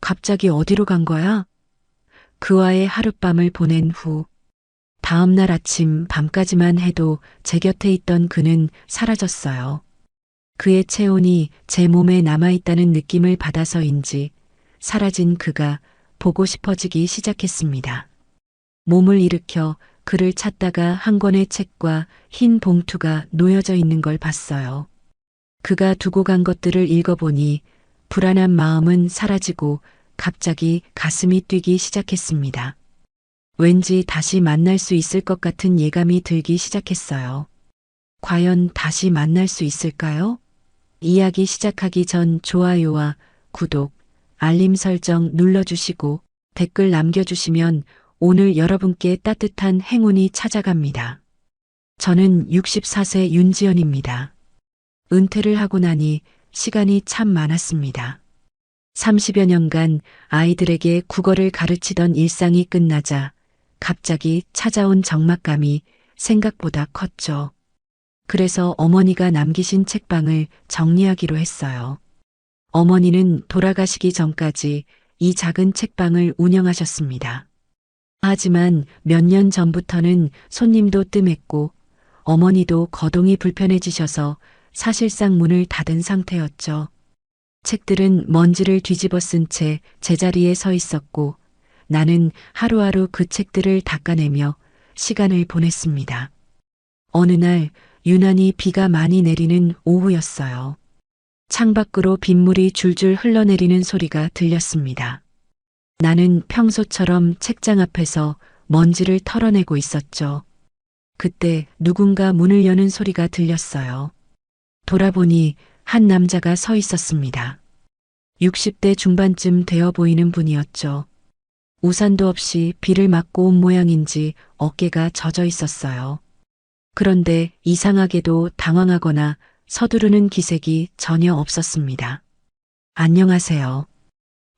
갑자기 어디로 간 거야? 그와의 하룻밤을 보낸 후 다음 날 아침 밤까지만 해도 제 곁에 있던 그는 사라졌어요. 그의 체온이 제 몸에 남아있다는 느낌을 받아서인지 사라진 그가 보고 싶어지기 시작했습니다. 몸을 일으켜 그를 찾다가 한 권의 책과 흰 봉투가 놓여져 있는 걸 봤어요. 그가 두고 간 것들을 읽어보니 불안한 마음은 사라지고 갑자기 가슴이 뛰기 시작했습니다. 왠지 다시 만날 수 있을 것 같은 예감이 들기 시작했어요. 과연 다시 만날 수 있을까요? 이야기 시작하기 전 좋아요와 구독, 알림 설정 눌러주시고 댓글 남겨주시면 오늘 여러분께 따뜻한 행운이 찾아갑니다. 저는 64세 윤지연입니다. 은퇴를 하고 나니 시간이 참 많았습니다. 30여 년간 아이들에게 국어를 가르치던 일상이 끝나자 갑자기 찾아온 적막감이 생각보다 컸죠. 그래서 어머니가 남기신 책방을 정리하기로 했어요. 어머니는 돌아가시기 전까지 이 작은 책방을 운영하셨습니다. 하지만 몇 년 전부터는 손님도 뜸했고 어머니도 거동이 불편해지셔서 사실상 문을 닫은 상태였죠. 책들은 먼지를 뒤집어 쓴 채 제자리에 서 있었고 나는 하루하루 그 책들을 닦아내며 시간을 보냈습니다. 어느 날 유난히 비가 많이 내리는 오후였어요. 창밖으로 빗물이 줄줄 흘러내리는 소리가 들렸습니다. 나는 평소처럼 책장 앞에서 먼지를 털어내고 있었죠. 그때 누군가 문을 여는 소리가 들렸어요. 돌아보니 한 남자가 서 있었습니다. 60대 중반쯤 되어 보이는 분이었죠. 우산도 없이 비를 맞고 온 모양인지 어깨가 젖어 있었어요. 그런데 이상하게도 당황하거나 서두르는 기색이 전혀 없었습니다. 안녕하세요.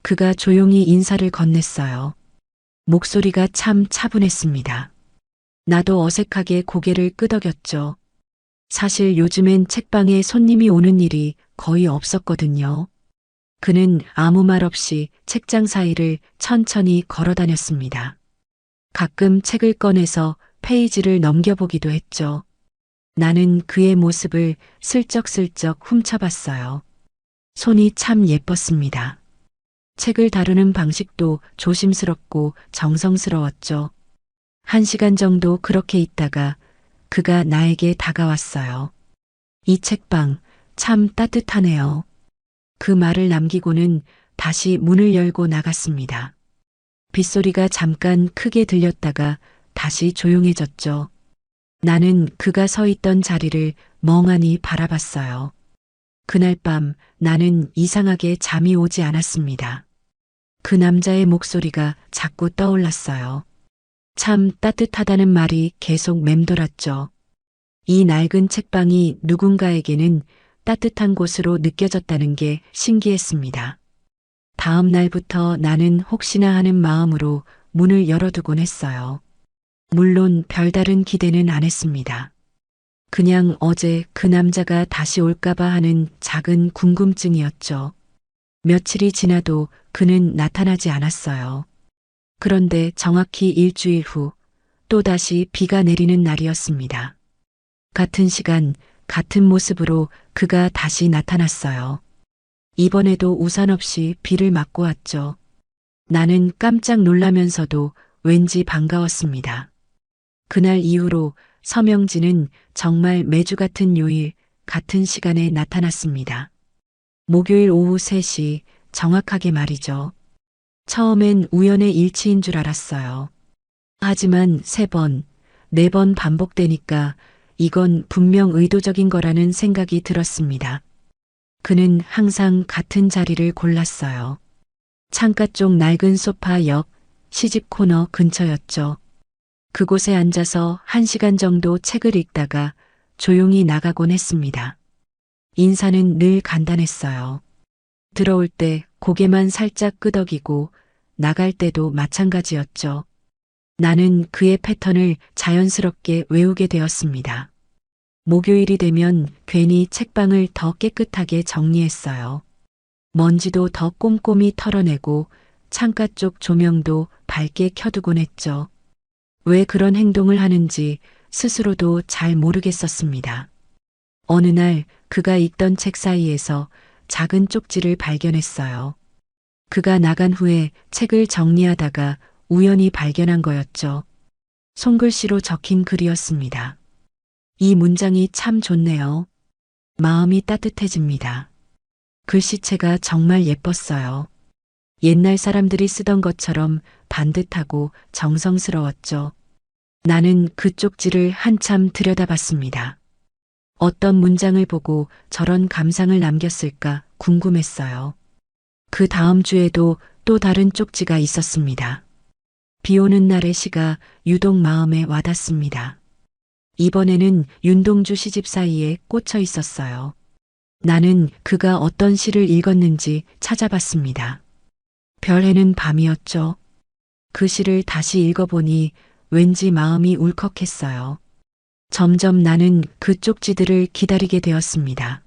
그가 조용히 인사를 건넸어요. 목소리가 참 차분했습니다. 나도 어색하게 고개를 끄덕였죠. 사실 요즘엔 책방에 손님이 오는 일이 거의 없었거든요. 그는 아무 말 없이 책장 사이를 천천히 걸어 다녔습니다. 가끔 책을 꺼내서 페이지를 넘겨보기도 했죠. 나는 그의 모습을 슬쩍슬쩍 훔쳐봤어요. 손이 참 예뻤습니다. 책을 다루는 방식도 조심스럽고 정성스러웠죠. 1시간 정도 그렇게 있다가 그가 나에게 다가왔어요. 이 책방 참 따뜻하네요. 그 말을 남기고는 다시 문을 열고 나갔습니다. 빗소리가 잠깐 크게 들렸다가 다시 조용해졌죠. 나는 그가 서 있던 자리를 멍하니 바라봤어요. 그날 밤 나는 이상하게 잠이 오지 않았습니다. 그 남자의 목소리가 자꾸 떠올랐어요. 참 따뜻하다는 말이 계속 맴돌았죠. 이 낡은 책방이 누군가에게는 따뜻한 곳으로 느껴졌다는 게 신기했습니다. 다음 날부터 나는 혹시나 하는 마음으로 문을 열어두곤 했어요. 물론 별다른 기대는 안 했습니다. 그냥 어제 그 남자가 다시 올까봐 하는 작은 궁금증이었죠. 며칠이 지나도 그는 나타나지 않았어요. 그런데 정확히 일주일 후 또다시 비가 내리는 날이었습니다. 같은 시간, 같은 모습으로 그가 다시 나타났어요. 이번에도 우산 없이 비를 맞고 왔죠. 나는 깜짝 놀라면서도 왠지 반가웠습니다. 그날 이후로 서명진은 정말 매주 같은 요일, 같은 시간에 나타났습니다. 목요일 오후 3시, 정확하게 말이죠. 처음엔 우연의 일치인 줄 알았어요. 하지만 3번, 4번 반복되니까 이건 분명 의도적인 거라는 생각이 들었습니다. 그는 항상 같은 자리를 골랐어요. 창가 쪽 낡은 소파 옆 시집 코너 근처였죠. 그곳에 앉아서 1시간 정도 책을 읽다가 조용히 나가곤 했습니다. 인사는 늘 간단했어요. 들어올 때 고개만 살짝 끄덕이고 나갈 때도 마찬가지였죠. 나는 그의 패턴을 자연스럽게 외우게 되었습니다. 목요일이 되면 괜히 책방을 더 깨끗하게 정리했어요. 먼지도 더 꼼꼼히 털어내고 창가 쪽 조명도 밝게 켜두곤 했죠. 왜 그런 행동을 하는지 스스로도 잘 모르겠었습니다. 어느 날 그가 읽던 책 사이에서 작은 쪽지를 발견했어요. 그가 나간 후에 책을 정리하다가 우연히 발견한 거였죠. 손글씨로 적힌 글이었습니다. 이 문장이 참 좋네요. 마음이 따뜻해집니다. 글씨체가 정말 예뻤어요. 옛날 사람들이 쓰던 것처럼 반듯하고 정성스러웠죠. 나는 그 쪽지를 한참 들여다봤습니다. 어떤 문장을 보고 저런 감상을 남겼을까 궁금했어요. 그 다음 주에도 또 다른 쪽지가 있었습니다. 비 오는 날의 시가 유독 마음에 와닿습니다. 이번에는 윤동주 시집 사이에 꽂혀 있었어요. 나는 그가 어떤 시를 읽었는지 찾아봤습니다. 별해는 밤이었죠. 그 시를 다시 읽어보니 왠지 마음이 울컥했어요. 점점 나는 그 쪽지들을 기다리게 되었습니다.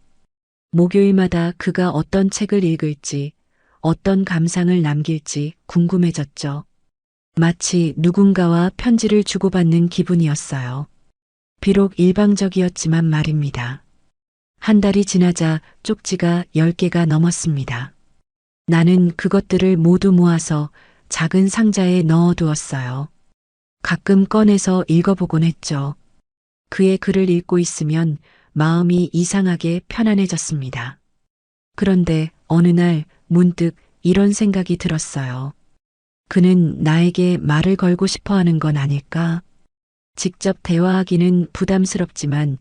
목요일마다 그가 어떤 책을 읽을지, 어떤 감상을 남길지 궁금해졌죠. 마치 누군가와 편지를 주고받는 기분이었어요. 비록 일방적이었지만 말입니다. 한 달이 지나자 쪽지가 10개가 넘었습니다. 나는 그것들을 모두 모아서 작은 상자에 넣어두었어요. 가끔 꺼내서 읽어보곤 했죠. 그의 글을 읽고 있으면 마음이 이상하게 편안해졌습니다. 그런데 어느 날 문득 이런 생각이 들었어요. 그는 나에게 말을 걸고 싶어 하는 건 아닐까? 직접 대화하기는 부담스럽지만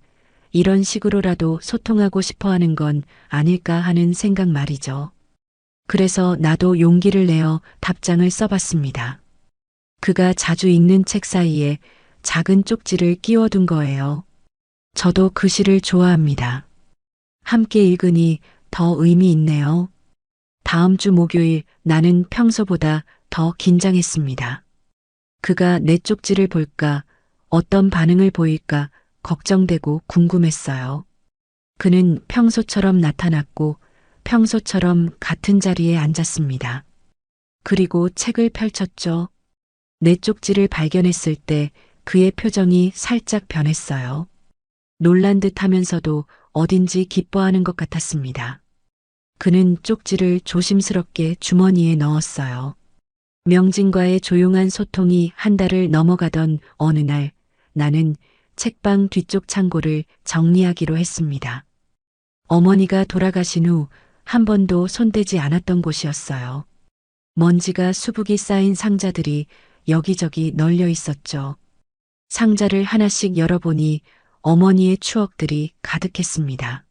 이런 식으로라도 소통하고 싶어 하는 건 아닐까 하는 생각 말이죠. 그래서 나도 용기를 내어 답장을 써봤습니다. 그가 자주 읽는 책 사이에 작은 쪽지를 끼워둔 거예요. 저도 그 시를 좋아합니다. 함께 읽으니 더 의미 있네요. 다음 주 목요일 나는 평소보다 더 긴장했습니다. 그가 내 쪽지를 볼까, 어떤 반응을 보일까 걱정되고 궁금했어요. 그는 평소처럼 나타났고 평소처럼 같은 자리에 앉았습니다. 그리고 책을 펼쳤죠. 내 쪽지를 발견했을 때 그의 표정이 살짝 변했어요. 놀란 듯 하면서도 어딘지 기뻐하는 것 같았습니다. 그는 쪽지를 조심스럽게 주머니에 넣었어요. 명진과의 조용한 소통이 한 달을 넘어가던 어느 날 나는 책방 뒤쪽 창고를 정리하기로 했습니다. 어머니가 돌아가신 후 한 번도 손대지 않았던 곳이었어요. 먼지가 수북이 쌓인 상자들이 여기저기 널려 있었죠. 상자를 하나씩 열어보니 어머니의 추억들이 가득했습니다.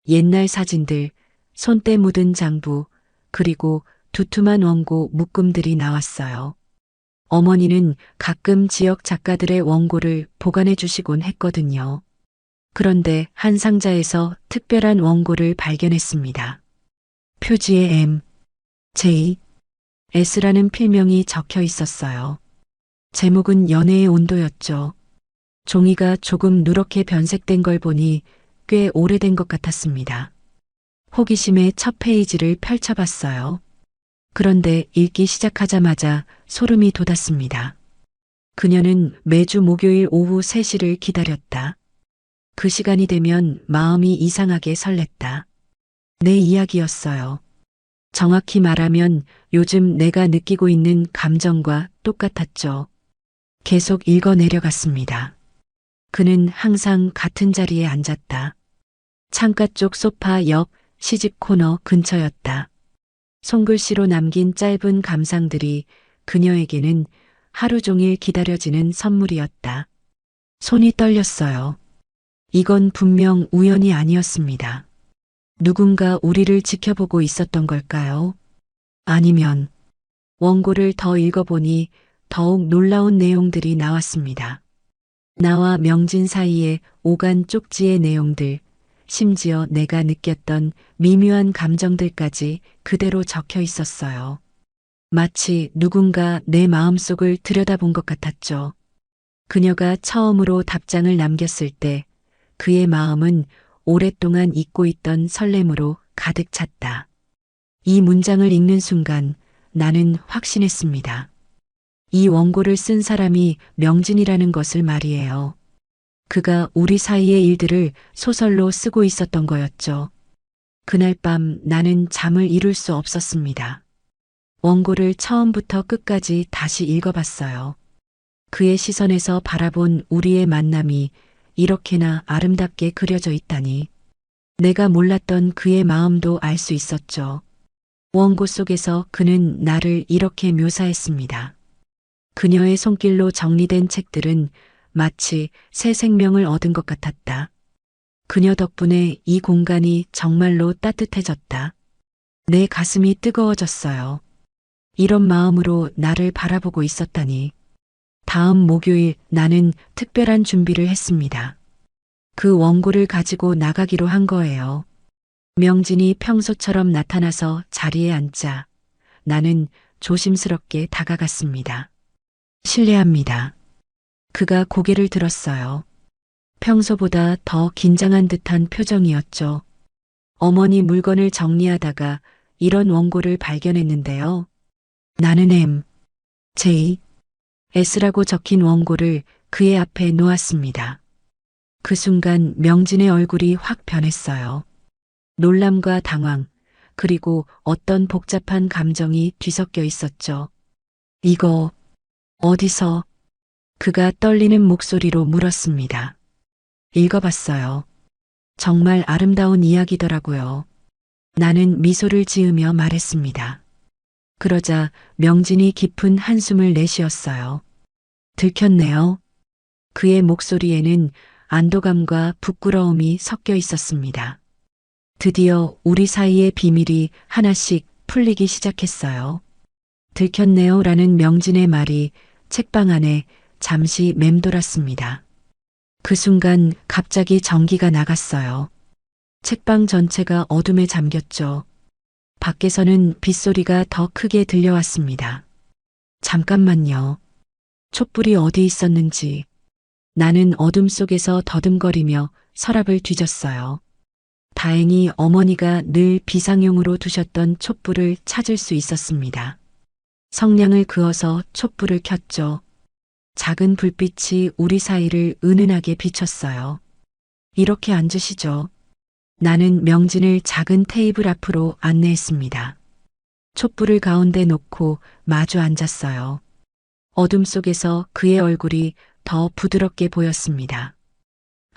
옛날 사진들, 손때 묻은 장부, 그리고 두툼한 원고 묶음들이 나왔어요. 어머니는 가끔 지역 작가들의 원고를 보관해 주시곤 했거든요. 그런데 한 상자에서 특별한 원고를 발견했습니다. 표지에 M, J, S라는 필명이 적혀 있었어요. 제목은 연애의 온도였죠. 종이가 조금 누렇게 변색된 걸 보니 꽤 오래된 것 같았습니다. 호기심에 첫 페이지를 펼쳐봤어요. 그런데 읽기 시작하자마자 소름이 돋았습니다. 그녀는 매주 목요일 오후 3시를 기다렸다. 그 시간이 되면 마음이 이상하게 설렜다. 내 이야기였어요. 정확히 말하면 요즘 내가 느끼고 있는 감정과 똑같았죠. 계속 읽어 내려갔습니다. 그는 항상 같은 자리에 앉았다. 창가 쪽 소파 옆 시집 코너 근처였다. 손글씨로 남긴 짧은 감상들이 그녀에게는 하루 종일 기다려지는 선물이었다. 손이 떨렸어요. 이건 분명 우연이 아니었습니다. 누군가 우리를 지켜보고 있었던 걸까요? 아니면 원고를 더 읽어보니 더욱 놀라운 내용들이 나왔습니다. 나와 명진 사이에 오간 쪽지의 내용들, 심지어 내가 느꼈던 미묘한 감정들까지 그대로 적혀 있었어요. 마치 누군가 내 마음속을 들여다본 것 같았죠. 그녀가 처음으로 답장을 남겼을 때 그의 마음은 오랫동안 잊고 있던 설렘으로 가득 찼다. 이 문장을 읽는 순간 나는 확신했습니다. 이 원고를 쓴 사람이 명진이라는 것을 말이에요. 그가 우리 사이의 일들을 소설로 쓰고 있었던 거였죠. 그날 밤 나는 잠을 이룰 수 없었습니다. 원고를 처음부터 끝까지 다시 읽어봤어요. 그의 시선에서 바라본 우리의 만남이 이렇게나 아름답게 그려져 있다니. 내가 몰랐던 그의 마음도 알 수 있었죠. 원고 속에서 그는 나를 이렇게 묘사했습니다. 그녀의 손길로 정리된 책들은 마치 새 생명을 얻은 것 같았다. 그녀 덕분에 이 공간이 정말로 따뜻해졌다. 내 가슴이 뜨거워졌어요. 이런 마음으로 나를 바라보고 있었다니. 다음 목요일 나는 특별한 준비를 했습니다. 그 원고를 가지고 나가기로 한 거예요. 명진이 평소처럼 나타나서 자리에 앉자 나는 조심스럽게 다가갔습니다. 실례합니다. 그가 고개를 들었어요. 평소보다 더 긴장한 듯한 표정이었죠. 어머니 물건을 정리하다가 이런 원고를 발견했는데요. 나는 J. S라고 적힌 원고를 그의 앞에 놓았습니다. 그 순간 명진의 얼굴이 확 변했어요. 놀람과 당황, 그리고 어떤 복잡한 감정이 뒤섞여 있었죠. 이거 어디서? 그가 떨리는 목소리로 물었습니다. 읽어봤어요. 정말 아름다운 이야기더라고요. 나는 미소를 지으며 말했습니다. 그러자 명진이 깊은 한숨을 내쉬었어요. 들켰네요. 그의 목소리에는 안도감과 부끄러움이 섞여 있었습니다. 드디어 우리 사이의 비밀이 하나씩 풀리기 시작했어요. 들켰네요 라는 명진의 말이 책방 안에 잠시 맴돌았습니다. 그 순간 갑자기 전기가 나갔어요. 책방 전체가 어둠에 잠겼죠. 밖에서는 빗소리가 더 크게 들려왔습니다. 잠깐만요. 촛불이 어디 있었는지. 나는 어둠 속에서 더듬거리며 서랍을 뒤졌어요. 다행히 어머니가 늘 비상용으로 두셨던 촛불을 찾을 수 있었습니다. 성냥을 그어서 촛불을 켰죠. 작은 불빛이 우리 사이를 은은하게 비췄어요. 이렇게 앉으시죠. 나는 명진을 작은 테이블 앞으로 안내했습니다. 촛불을 가운데 놓고 마주 앉았어요. 어둠 속에서 그의 얼굴이 더 부드럽게 보였습니다.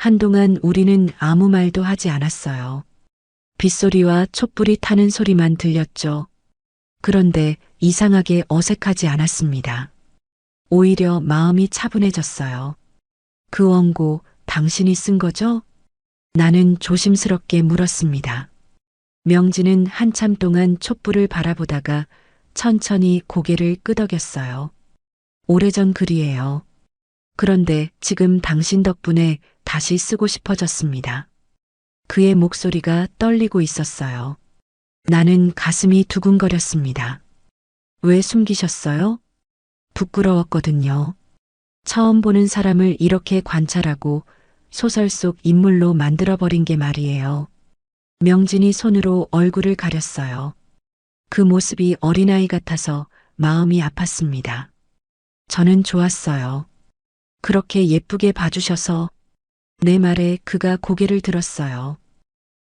한동안 우리는 아무 말도 하지 않았어요. 빗소리와 촛불이 타는 소리만 들렸죠. 그런데 이상하게 어색하지 않았습니다. 오히려 마음이 차분해졌어요. 그 원고 당신이 쓴 거죠? 나는 조심스럽게 물었습니다. 명진은 한참 동안 촛불을 바라보다가 천천히 고개를 끄덕였어요. 오래전 글이에요. 그런데 지금 당신 덕분에 다시 쓰고 싶어졌습니다. 그의 목소리가 떨리고 있었어요. 나는 가슴이 두근거렸습니다. 왜 숨기셨어요? 부끄러웠거든요. 처음 보는 사람을 이렇게 관찰하고 소설 속 인물로 만들어버린 게 말이에요. 명진이 손으로 얼굴을 가렸어요. 그 모습이 어린아이 같아서 마음이 아팠습니다. 저는 좋았어요. 그렇게 예쁘게 봐주셔서. 내 말에 그가 고개를 들었어요.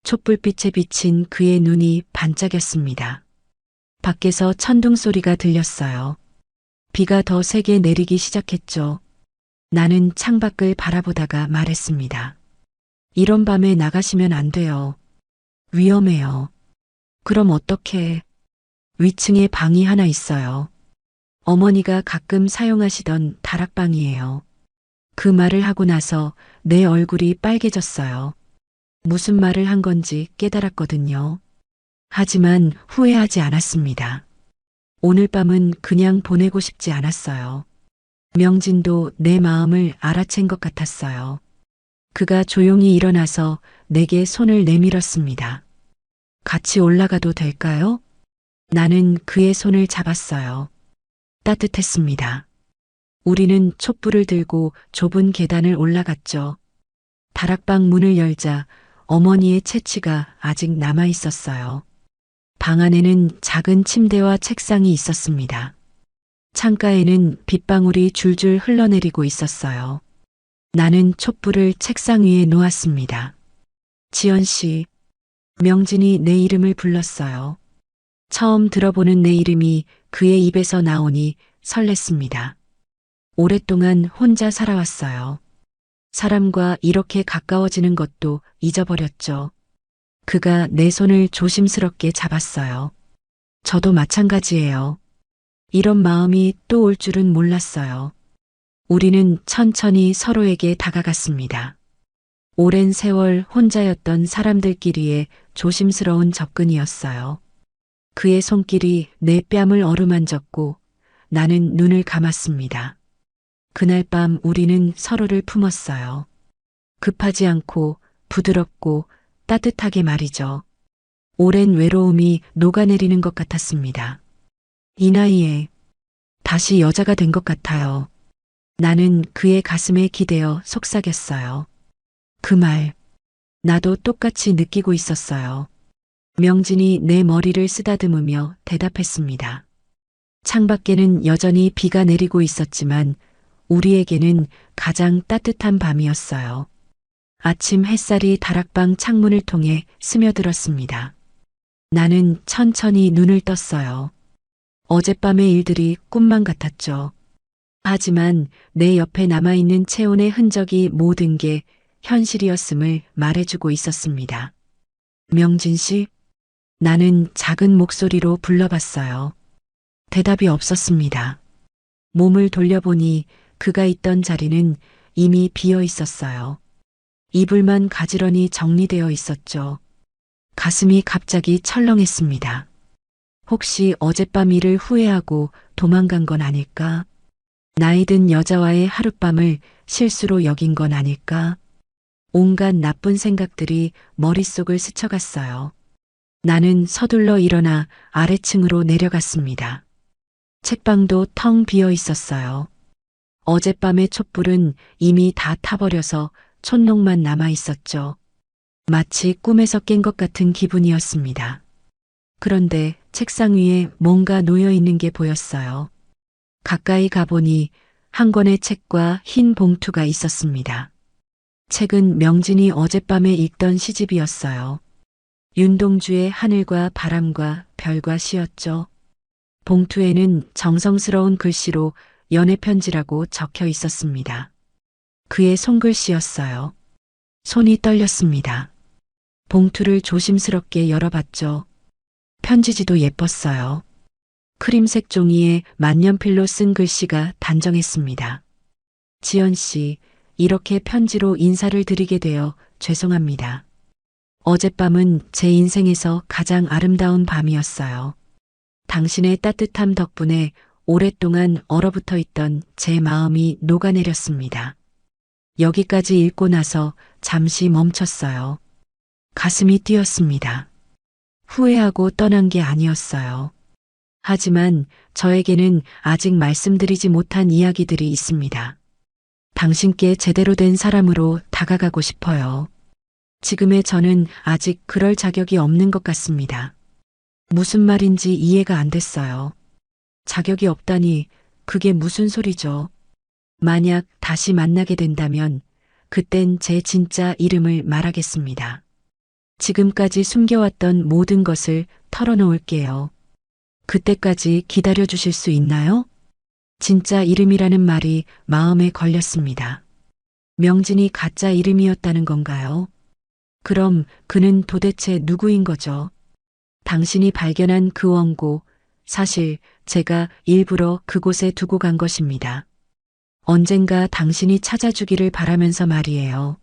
촛불빛에 비친 그의 눈이 반짝였습니다. 밖에서 천둥 소리가 들렸어요. 비가 더 세게 내리기 시작했죠. 나는 창밖을 바라보다가 말했습니다. 이런 밤에 나가시면 안 돼요. 위험해요. 그럼 어떻게? 위층에 방이 하나 있어요. 어머니가 가끔 사용하시던 다락방이에요. 그 말을 하고 나서 내 얼굴이 빨개졌어요. 무슨 말을 한 건지 깨달았거든요. 하지만 후회하지 않았습니다. 오늘 밤은 그냥 보내고 싶지 않았어요. 명진도 내 마음을 알아챈 것 같았어요. 그가 조용히 일어나서 내게 손을 내밀었습니다. 같이 올라가도 될까요? 나는 그의 손을 잡았어요. 따뜻했습니다. 우리는 촛불을 들고 좁은 계단을 올라갔죠. 다락방 문을 열자 어머니의 채취가 아직 남아 있었어요. 방 안에는 작은 침대와 책상이 있었습니다. 창가에는 빗방울이 줄줄 흘러내리고 있었어요. 나는 촛불을 책상 위에 놓았습니다. 지연 씨, 명진이 내 이름을 불렀어요. 처음 들어보는 내 이름이 그의 입에서 나오니 설렜습니다. 오랫동안 혼자 살아왔어요. 사람과 이렇게 가까워지는 것도 잊어버렸죠. 그가 내 손을 조심스럽게 잡았어요. 저도 마찬가지예요. 이런 마음이 또 올 줄은 몰랐어요. 우리는 천천히 서로에게 다가갔습니다. 오랜 세월 혼자였던 사람들끼리의 조심스러운 접근이었어요. 그의 손길이 내 뺨을 어루만졌고 나는 눈을 감았습니다. 그날 밤 우리는 서로를 품었어요. 급하지 않고 부드럽고 따뜻하게 말이죠. 오랜 외로움이 녹아내리는 것 같았습니다. 이 나이에 다시 여자가 된 것 같아요. 나는 그의 가슴에 기대어 속삭였어요. 그 말, 나도 똑같이 느끼고 있었어요. 명진이 내 머리를 쓰다듬으며 대답했습니다. 창밖에는 여전히 비가 내리고 있었지만 우리에게는 가장 따뜻한 밤이었어요. 아침 햇살이 다락방 창문을 통해 스며들었습니다. 나는 천천히 눈을 떴어요. 어젯밤의 일들이 꿈만 같았죠. 하지만 내 옆에 남아있는 체온의 흔적이 모든 게 현실이었음을 말해주고 있었습니다. 명진 씨? 나는 작은 목소리로 불러봤어요. 대답이 없었습니다. 몸을 돌려보니 그가 있던 자리는 이미 비어 있었어요. 이불만 가지런히 정리되어 있었죠. 가슴이 갑자기 철렁했습니다. 혹시 어젯밤 일을 후회하고 도망간 건 아닐까? 나이 든 여자와의 하룻밤을 실수로 여긴 건 아닐까? 온갖 나쁜 생각들이 머릿속을 스쳐갔어요. 나는 서둘러 일어나 아래층으로 내려갔습니다. 책방도 텅 비어 있었어요. 어젯밤의 촛불은 이미 다 타버려서 촛농만 남아 있었죠. 마치 꿈에서 깬 것 같은 기분이었습니다. 그런데 책상 위에 뭔가 놓여 있는 게 보였어요. 가까이 가보니 한 권의 책과 흰 봉투가 있었습니다. 책은 명진이 어젯밤에 읽던 시집이었어요. 윤동주의 하늘과 바람과 별과 시였죠. 봉투에는 정성스러운 글씨로 연애편지라고 적혀 있었습니다. 그의 손글씨였어요. 손이 떨렸습니다. 봉투를 조심스럽게 열어봤죠. 편지지도 예뻤어요. 크림색 종이에 만년필로 쓴 글씨가 단정했습니다. 지연 씨, 이렇게 편지로 인사를 드리게 되어 죄송합니다. 어젯밤은 제 인생에서 가장 아름다운 밤이었어요. 당신의 따뜻함 덕분에 오랫동안 얼어붙어 있던 제 마음이 녹아내렸습니다. 여기까지 읽고 나서 잠시 멈췄어요. 가슴이 뛰었습니다. 후회하고 떠난 게 아니었어요. 하지만 저에게는 아직 말씀드리지 못한 이야기들이 있습니다. 당신께 제대로 된 사람으로 다가가고 싶어요. 지금의 저는 아직 그럴 자격이 없는 것 같습니다. 무슨 말인지 이해가 안 됐어요. 자격이 없다니 그게 무슨 소리죠? 만약 다시 만나게 된다면 그땐 제 진짜 이름을 말하겠습니다. 지금까지 숨겨왔던 모든 것을 털어놓을게요. 그때까지 기다려 주실 수 있나요? 진짜 이름이라는 말이 마음에 걸렸습니다. 명진이 가짜 이름이었다는 건가요? 그럼 그는 도대체 누구인 거죠? 당신이 발견한 그 원고, 사실 제가 일부러 그곳에 두고 간 것입니다. 언젠가 당신이 찾아주기를 바라면서 말이에요.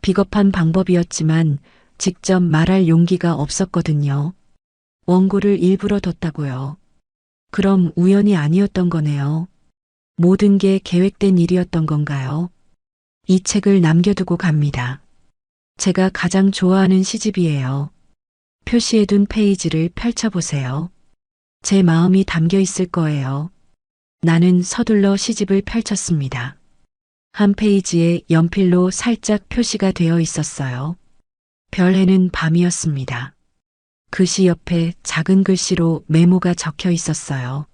비겁한 방법이었지만 직접 말할 용기가 없었거든요. 원고를 일부러 뒀다고요. 그럼 우연이 아니었던 거네요. 모든 게 계획된 일이었던 건가요? 이 책을 남겨두고 갑니다. 제가 가장 좋아하는 시집이에요. 표시해둔 페이지를 펼쳐보세요. 제 마음이 담겨 있을 거예요. 나는 서둘러 시집을 펼쳤습니다. 한 페이지에 연필로 살짝 표시가 되어 있었어요. 별해는 밤이었습니다. 그 시 옆에 작은 글씨로 메모가 적혀 있었어요.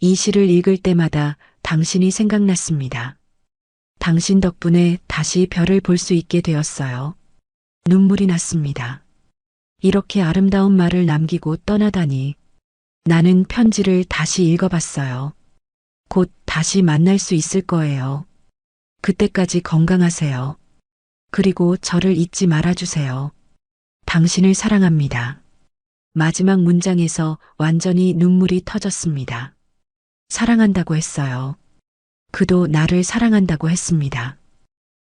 이 시를 읽을 때마다 당신이 생각났습니다. 당신 덕분에 다시 별을 볼 수 있게 되었어요. 눈물이 났습니다. 이렇게 아름다운 말을 남기고 떠나다니. 나는 편지를 다시 읽어봤어요. 곧 다시 만날 수 있을 거예요. 그때까지 건강하세요. 그리고 저를 잊지 말아주세요. 당신을 사랑합니다. 마지막 문장에서 완전히 눈물이 터졌습니다. 사랑한다고 했어요. 그도 나를 사랑한다고 했습니다.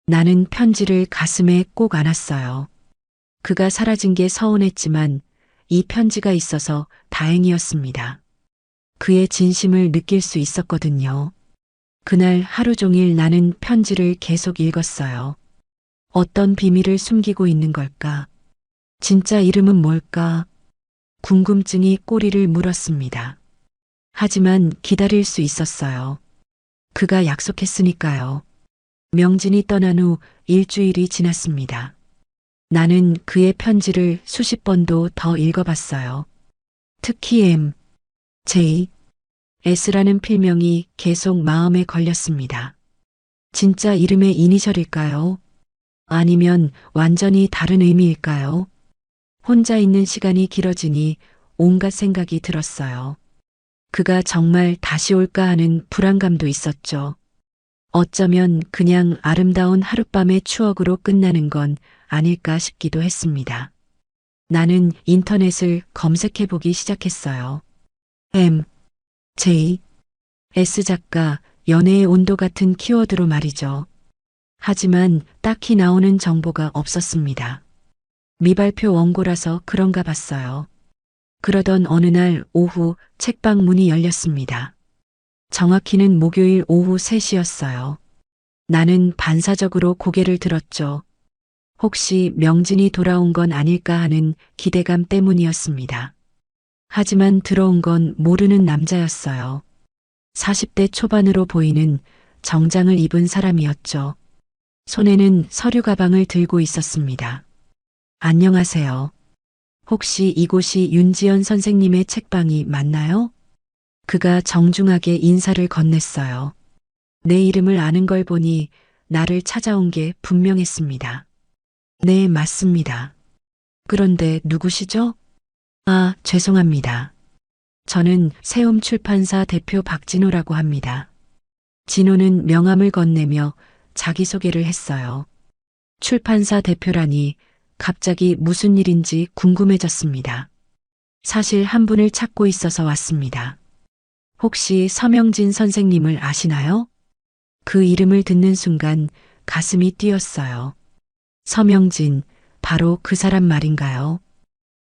나는 편지를 가슴에 꼭 안았어요. 그가 사라진 게 서운했지만 이 편지가 있어서 다행이었습니다. 그의 진심을 느낄 수 있었거든요. 그날 하루 종일 나는 편지를 계속 읽었어요. 어떤 비밀을 숨기고 있는 걸까? 진짜 이름은 뭘까? 궁금증이 꼬리를 물었습니다. 하지만 기다릴 수 있었어요. 그가 약속했으니까요. 명진이 떠난 후 일주일이 지났습니다. 나는 그의 편지를 수십 번도 더 읽어봤어요. 특히 M, J, S라는 필명이 계속 마음에 걸렸습니다. 진짜 이름의 이니셜일까요? 아니면 완전히 다른 의미일까요? 혼자 있는 시간이 길어지니 온갖 생각이 들었어요. 그가 정말 다시 올까 하는 불안감도 있었죠. 어쩌면 그냥 아름다운 하룻밤의 추억으로 끝나는 건 아닐까 싶기도 했습니다. 나는 인터넷을 검색해보기 시작했어요. M, J, S 작가, 연애의 온도 같은 키워드로 말이죠. 하지만 딱히 나오는 정보가 없었습니다. 미발표 원고라서 그런가 봤어요. 그러던 어느 날 오후 책방 문이 열렸습니다. 정확히는 목요일 오후 3시였어요. 나는 반사적으로 고개를 들었죠. 혹시 명진이 돌아온 건 아닐까 하는 기대감 때문이었습니다. 하지만 들어온 건 모르는 남자였어요. 40대 초반으로 보이는 정장을 입은 사람이었죠. 손에는 서류 가방을 들고 있었습니다. 안녕하세요. 혹시 이곳이 윤지연 선생님의 책방이 맞나요? 그가 정중하게 인사를 건넸어요. 내 이름을 아는 걸 보니 나를 찾아온 게 분명했습니다. 네, 맞습니다. 그런데 누구시죠? 아, 죄송합니다. 저는 세움 출판사 대표 박진호라고 합니다. 진호는 명함을 건네며 자기소개를 했어요. 출판사 대표라니 갑자기 무슨 일인지 궁금해졌습니다. 사실 한 분을 찾고 있어서 왔습니다. 혹시 서명진 선생님을 아시나요? 그 이름을 듣는 순간 가슴이 뛰었어요. 서명진, 바로 그 사람 말인가요?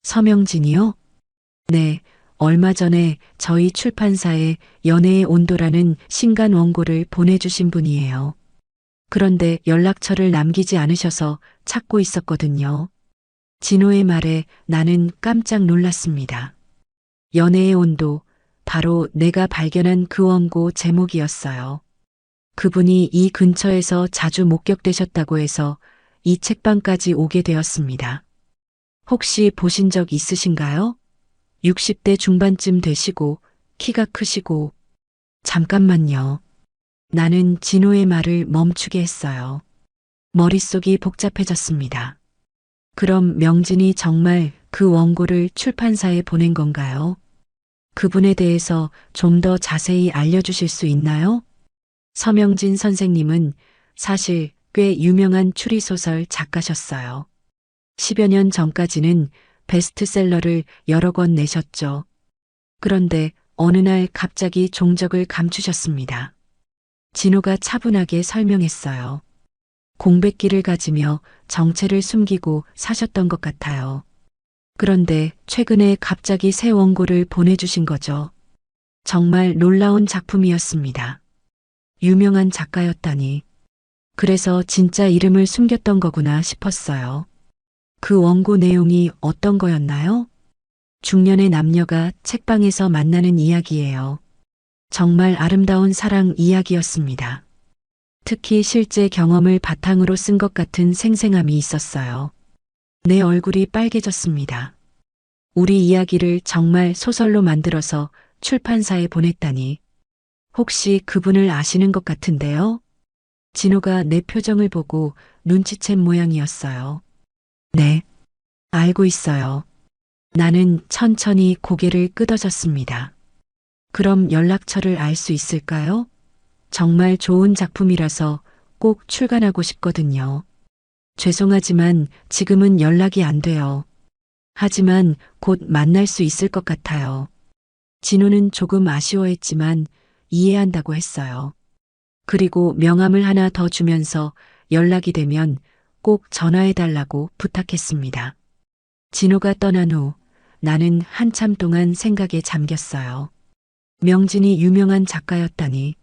서명진이요? 네, 얼마 전에 저희 출판사에 연애의 온도라는 신간 원고를 보내주신 분이에요. 그런데 연락처를 남기지 않으셔서 찾고 있었거든요. 진호의 말에 나는 깜짝 놀랐습니다. 연애의 온도, 바로 내가 발견한 그 원고 제목이었어요. 그분이 이 근처에서 자주 목격되셨다고 해서 이 책방까지 오게 되었습니다. 혹시 보신 적 있으신가요? 60대 중반쯤 되시고 키가 크시고. 잠깐만요. 나는 진호의 말을 멈추게 했어요. 머릿속이 복잡해졌습니다. 그럼 명진이 정말 그 원고를 출판사에 보낸 건가요? 그분에 대해서 좀 더 자세히 알려주실 수 있나요? 서명진 선생님은 사실 꽤 유명한 추리소설 작가셨어요. 10여 년 전까지는 베스트셀러를 여러 권 내셨죠. 그런데 어느 날 갑자기 종적을 감추셨습니다. 진호가 차분하게 설명했어요. 공백기를 가지며 정체를 숨기고 사셨던 것 같아요. 그런데 최근에 갑자기 새 원고를 보내주신 거죠. 정말 놀라운 작품이었습니다. 유명한 작가였다니. 그래서 진짜 이름을 숨겼던 거구나 싶었어요. 그 원고 내용이 어떤 거였나요? 중년의 남녀가 책방에서 만나는 이야기예요. 정말 아름다운 사랑 이야기였습니다. 특히 실제 경험을 바탕으로 쓴 것 같은 생생함이 있었어요. 내 얼굴이 빨개졌습니다. 우리 이야기를 정말 소설로 만들어서 출판사에 보냈다니. 혹시 그분을 아시는 것 같은데요? 진호가 내 표정을 보고 눈치챈 모양이었어요. 네, 알고 있어요. 나는 천천히 고개를 끄덕였습니다. 그럼 연락처를 알 수 있을까요? 정말 좋은 작품이라서 꼭 출간하고 싶거든요. 죄송하지만 지금은 연락이 안 돼요. 하지만 곧 만날 수 있을 것 같아요. 진호는 조금 아쉬워했지만 이해한다고 했어요. 그리고 명함을 하나 더 주면서 연락이 되면 꼭 전화해달라고 부탁했습니다. 진호가 떠난 후 나는 한참 동안 생각에 잠겼어요. 명진이 유명한 작가였다니.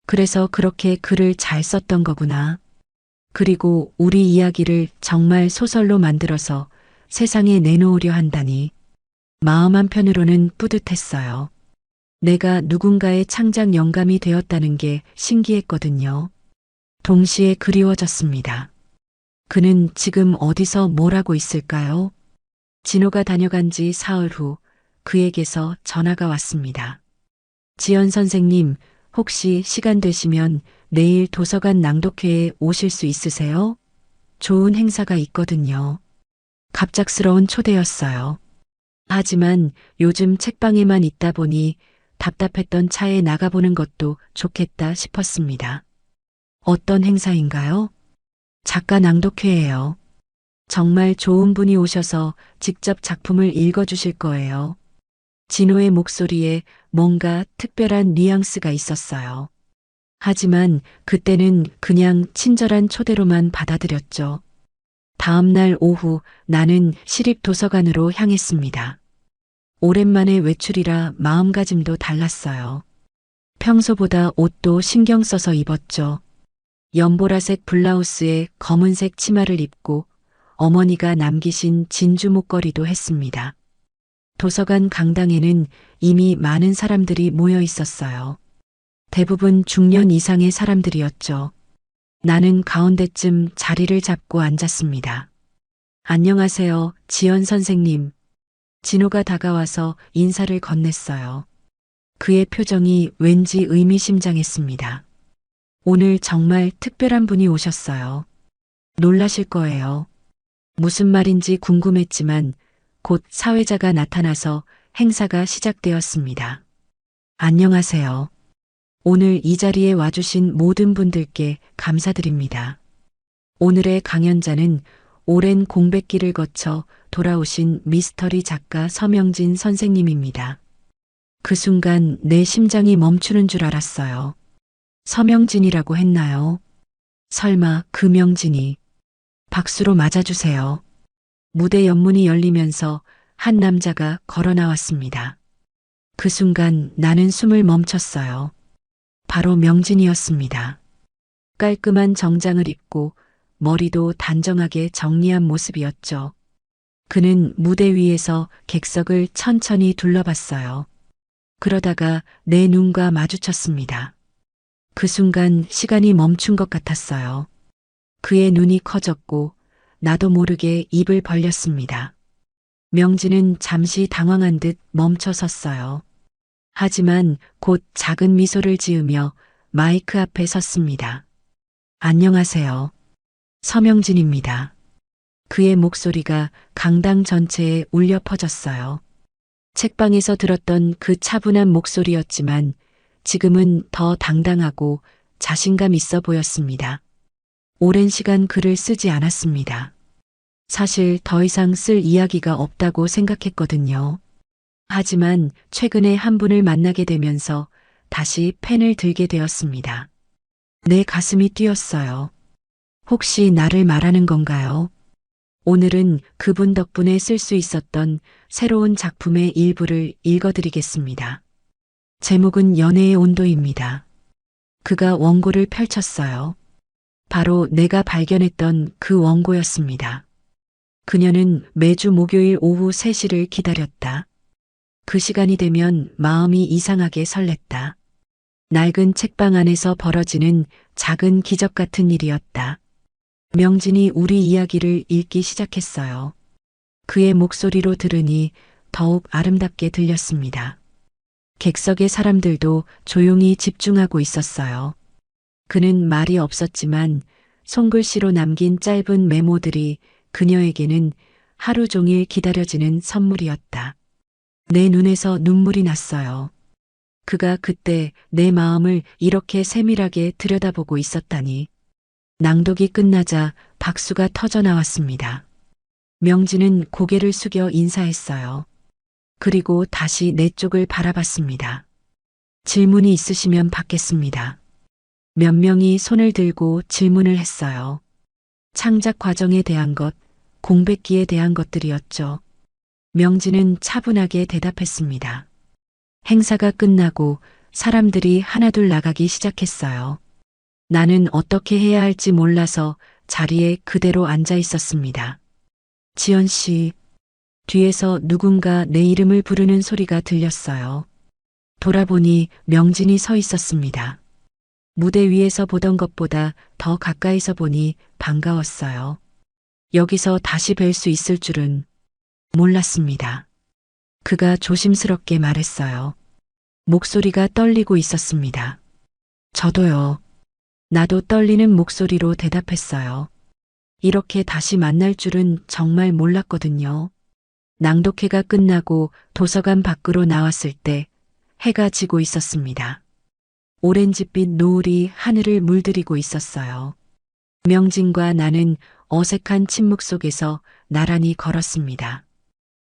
그래서 그렇게 글을 잘 썼던 거구나. 그리고 우리 이야기를 정말 소설로 만들어서 세상에 내놓으려 한다니. 마음 한편으로는 뿌듯했어요. 내가 누군가의 창작 영감이 되었다는 게 신기했거든요. 동시에 그리워졌습니다. 그는 지금 어디서 뭘 하고 있을까요? 진호가 다녀간 지 사흘 후 그에게서 전화가 왔습니다. 지연 선생님, 혹시 시간 되시면 내일 도서관 낭독회에 오실 수 있으세요? 좋은 행사가 있거든요. 갑작스러운 초대였어요. 하지만 요즘 책방에만 있다 보니 답답했던 차에 나가보는 것도 좋겠다 싶었습니다. 어떤 행사인가요? 작가 낭독회예요. 정말 좋은 분이 오셔서 직접 작품을 읽어주실 거예요. 진호의 목소리에 뭔가 특별한 뉘앙스가 있었어요. 하지만 그때는 그냥 친절한 초대로만 받아들였죠. 다음 날 오후 나는 시립도서관으로 향했습니다. 오랜만에 외출이라 마음가짐도 달랐어요. 평소보다 옷도 신경 써서 입었죠. 연보라색 블라우스에 검은색 치마를 입고 어머니가 남기신 진주 목걸이도 했습니다. 도서관 강당에는 이미 많은 사람들이 모여 있었어요. 대부분 중년 이상의 사람들이었죠. 나는 가운데쯤 자리를 잡고 앉았습니다. 안녕하세요, 지연 선생님. 진호가 다가와서 인사를 건넸어요. 그의 표정이 왠지 의미심장했습니다. 오늘 정말 특별한 분이 오셨어요. 놀라실 거예요. 무슨 말인지 궁금했지만 곧 사회자가 나타나서 행사가 시작되었습니다. 안녕하세요. 오늘 이 자리에 와주신 모든 분들께 감사드립니다. 오늘의 강연자는 오랜 공백기를 거쳐 돌아오신 미스터리 작가 서명진 선생님입니다. 그 순간 내 심장이 멈추는 줄 알았어요. 서명진이라고 했나요? 설마 그 명진이. 박수로 맞아주세요. 무대 연문이 열리면서 한 남자가 걸어 나왔습니다. 그 순간 나는 숨을 멈췄어요. 바로 명진이었습니다. 깔끔한 정장을 입고 머리도 단정하게 정리한 모습이었죠. 그는 무대 위에서 객석을 천천히 둘러봤어요. 그러다가 내 눈과 마주쳤습니다. 그 순간 시간이 멈춘 것 같았어요. 그의 눈이 커졌고 나도 모르게 입을 벌렸습니다. 명진은 잠시 당황한 듯 멈춰 섰어요. 하지만 곧 작은 미소를 지으며 마이크 앞에 섰습니다. 안녕하세요. 서명진입니다. 그의 목소리가 강당 전체에 울려 퍼졌어요. 책방에서 들었던 그 차분한 목소리였지만 지금은 더 당당하고 자신감 있어 보였습니다. 오랜 시간 글을 쓰지 않았습니다. 사실 더 이상 쓸 이야기가 없다고 생각했거든요. 하지만 최근에 한 분을 만나게 되면서 다시 펜을 들게 되었습니다. 내 가슴이 뛰었어요. 혹시 나를 말하는 건가요? 오늘은 그분 덕분에 쓸 수 있었던 새로운 작품의 일부를 읽어드리겠습니다. 제목은 연애의 온도입니다. 그가 원고를 펼쳤어요. 바로 내가 발견했던 그 원고였습니다. 그녀는 매주 목요일 오후 3시를 기다렸다. 그 시간이 되면 마음이 이상하게 설렜다. 낡은 책방 안에서 벌어지는 작은 기적 같은 일이었다. 명진이 우리 이야기를 읽기 시작했어요. 그의 목소리로 들으니 더욱 아름답게 들렸습니다. 객석의 사람들도 조용히 집중하고 있었어요. 그는 말이 없었지만 손글씨로 남긴 짧은 메모들이 그녀에게는 하루 종일 기다려지는 선물이었다. 내 눈에서 눈물이 났어요. 그가 그때 내 마음을 이렇게 세밀하게 들여다보고 있었다니. 낭독이 끝나자 박수가 터져 나왔습니다. 명진은 고개를 숙여 인사했어요. 그리고 다시 내 쪽을 바라봤습니다. 질문이 있으시면 받겠습니다. 몇 명이 손을 들고 질문을 했어요. 창작 과정에 대한 것, 공백기에 대한 것들이었죠. 명진은 차분하게 대답했습니다. 행사가 끝나고 사람들이 하나둘 나가기 시작했어요. 나는 어떻게 해야 할지 몰라서 자리에 그대로 앉아 있었습니다. 지연 씨, 뒤에서 누군가 내 이름을 부르는 소리가 들렸어요. 돌아보니 명진이 서 있었습니다. 무대 위에서 보던 것보다 더 가까이서 보니 반가웠어요. 여기서 다시 뵐 수 있을 줄은 몰랐습니다. 그가 조심스럽게 말했어요. 목소리가 떨리고 있었습니다. 저도요. 나도 떨리는 목소리로 대답했어요. 이렇게 다시 만날 줄은 정말 몰랐거든요. 낭독회가 끝나고 도서관 밖으로 나왔을 때 해가 지고 있었습니다. 오렌지빛 노을이 하늘을 물들이고 있었어요. 명진과 나는 어색한 침묵 속에서 나란히 걸었습니다.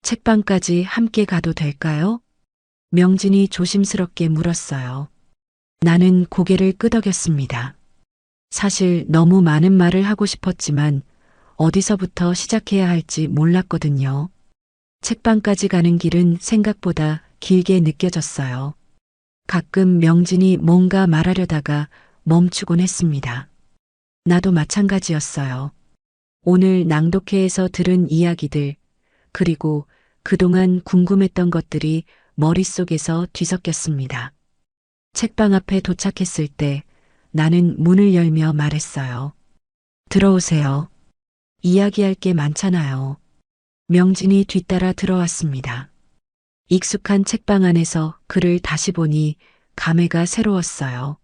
책방까지 함께 가도 될까요? 명진이 조심스럽게 물었어요. 나는 고개를 끄덕였습니다. 사실 너무 많은 말을 하고 싶었지만 어디서부터 시작해야 할지 몰랐거든요. 책방까지 가는 길은 생각보다 길게 느껴졌어요. 가끔 명진이 뭔가 말하려다가 멈추곤 했습니다. 나도 마찬가지였어요. 오늘 낭독회에서 들은 이야기들, 그리고 그동안 궁금했던 것들이 머릿속에서 뒤섞였습니다. 책방 앞에 도착했을 때 나는 문을 열며 말했어요. 들어오세요. 이야기할 게 많잖아요. 명진이 뒤따라 들어왔습니다. 익숙한 책방 안에서 그를 다시 보니 감회가 새로웠어요.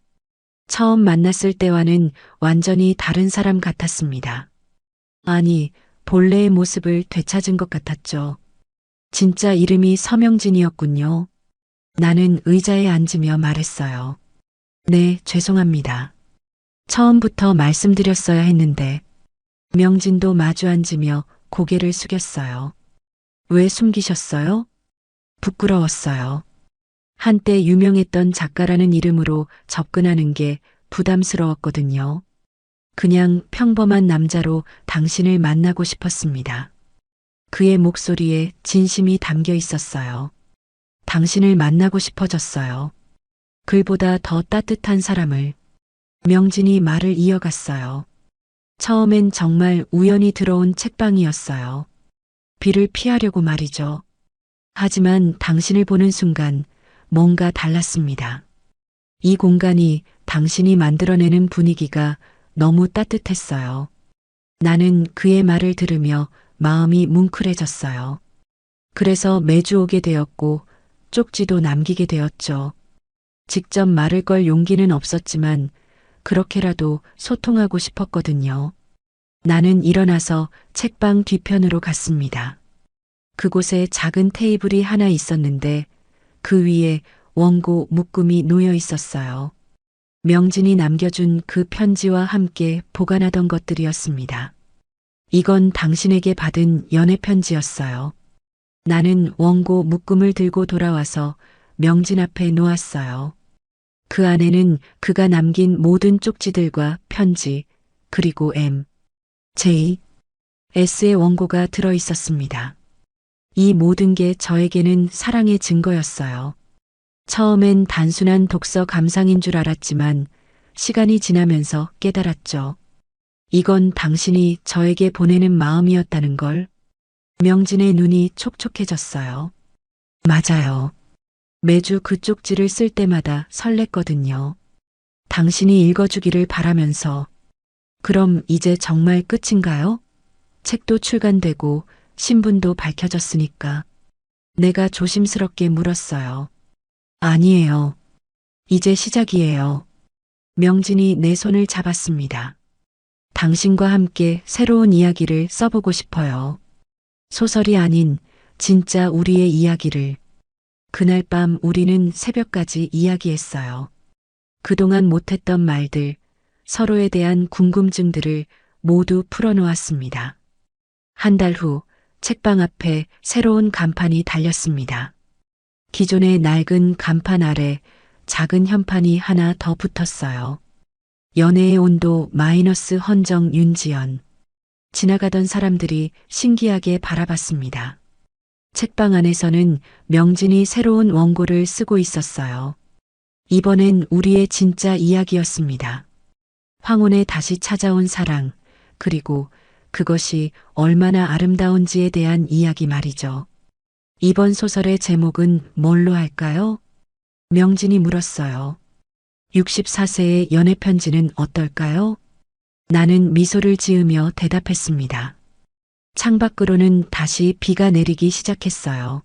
처음 만났을 때와는 완전히 다른 사람 같았습니다. 아니, 본래의 모습을 되찾은 것 같았죠. 진짜 이름이 서명진이었군요. 나는 의자에 앉으며 말했어요. 네, 죄송합니다. 처음부터 말씀드렸어야 했는데. 명진도 마주 앉으며 고개를 숙였어요. 왜 숨기셨어요? 부끄러웠어요. 한때 유명했던 작가라는 이름으로 접근하는 게 부담스러웠거든요. 그냥 평범한 남자로 당신을 만나고 싶었습니다. 그의 목소리에 진심이 담겨 있었어요. 당신을 만나고 싶어졌어요. 글보다 더 따뜻한 사람을. 명진이 말을 이어갔어요. 처음엔 정말 우연히 들어온 책방이었어요. 비를 피하려고 말이죠. 하지만 당신을 보는 순간 뭔가 달랐습니다. 이 공간이 당신이 만들어내는 분위기가 너무 따뜻했어요. 나는 그의 말을 들으며 마음이 뭉클해졌어요. 그래서 매주 오게 되었고 쪽지도 남기게 되었죠. 직접 말을 걸 용기는 없었지만 그렇게라도 소통하고 싶었거든요. 나는 일어나서 책방 뒤편으로 갔습니다. 그곳에 작은 테이블이 하나 있었는데 그 위에 원고 묶음이 놓여 있었어요. 명진이 남겨준 그 편지와 함께 보관하던 것들이었습니다. 이건 당신에게 받은 연애 편지였어요. 나는 원고 묶음을 들고 돌아와서 명진 앞에 놓았어요. 그 안에는 그가 남긴 모든 쪽지들과 편지, 그리고 M, J, S의 원고가 들어 있었습니다. 이 모든 게 저에게는 사랑의 증거였어요. 처음엔 단순한 독서 감상인 줄 알았지만 시간이 지나면서 깨달았죠. 이건 당신이 저에게 보내는 마음이었다는 걸. 명진의 눈이 촉촉해졌어요. 맞아요. 매주 그 쪽지를 쓸 때마다 설렜거든요. 당신이 읽어주기를 바라면서. 그럼 이제 정말 끝인가요? 책도 출간되고 신분도 밝혀졌으니까. 내가 조심스럽게 물었어요. 아니에요. 이제 시작이에요. 명진이 내 손을 잡았습니다. 당신과 함께 새로운 이야기를 써보고 싶어요. 소설이 아닌 진짜 우리의 이야기를. 그날 밤 우리는 새벽까지 이야기했어요. 그동안 못했던 말들, 서로에 대한 궁금증들을 모두 풀어놓았습니다. 한 달 후 책방 앞에 새로운 간판이 달렸습니다. 기존의 낡은 간판 아래 작은 현판이 하나 더 붙었어요. 연애의 온도 마이너스 헌정 윤지연. 지나가던 사람들이 신기하게 바라봤습니다. 책방 안에서는 명진이 새로운 원고를 쓰고 있었어요. 이번엔 우리의 진짜 이야기였습니다. 황혼에 다시 찾아온 사랑, 그리고 그것이 얼마나 아름다운지에 대한 이야기 말이죠. 이번 소설의 제목은 뭘로 할까요? 명진이 물었어요. 64세의 연애편지는 어떨까요? 나는 미소를 지으며 대답했습니다. 창밖으로는 다시 비가 내리기 시작했어요.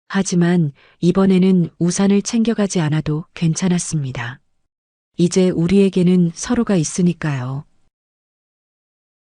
하지만 이번에는 우산을 챙겨가지 않아도 괜찮았습니다. 이제 우리에게는 서로가 있으니까요.